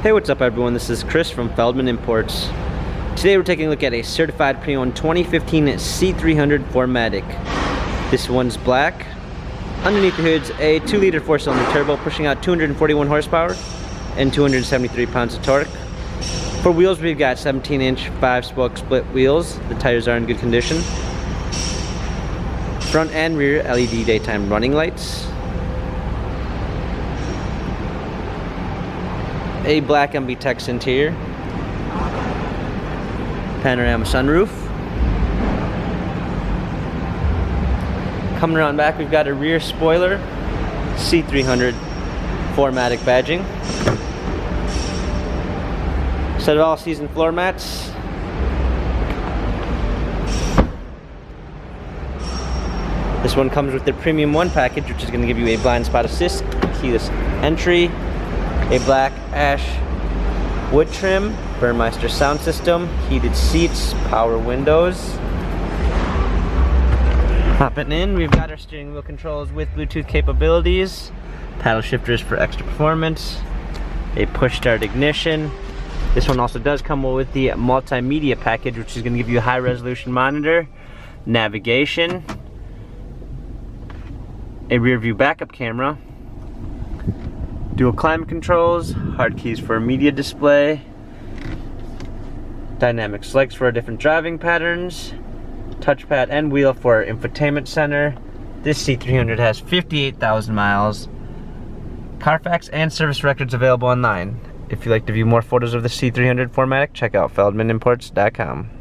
Hey, what's up everyone? This is Chris from Feldmann Imports. Today we're taking a look at a certified pre-owned 2015 C300 4MATIC. This one's black. Underneath the hood's a 2-liter 4-cylinder turbo pushing out 241 horsepower and 273 pounds of torque. For wheels, we've got 17-inch 5-spoke split wheels. The tires are in good condition. Front and rear LED daytime running lights. A black MBTEX interior. Panorama sunroof. Coming around back, we've got a rear spoiler, C300 4MATIC badging. Set of all-season floor mats. This one comes with the Premium 1 package, which is going to give you a blind spot assist, keyless entry, a black ash wood trim, Burmeister sound system, heated seats, power windows. Popping in, we've got our steering wheel controls with Bluetooth capabilities, paddle shifters for extra performance, a push start ignition. This one also does come with the multimedia package, which is going to give you a high resolution monitor, navigation, a rear view backup camera, dual climate controls, hard keys for media display, dynamic selects for different driving patterns, touchpad and wheel for our infotainment center. This C300 has 58,000 miles. Carfax and service records available online. If you'd like to view more photos of the C300 4MATIC, check out feldmanimports.com.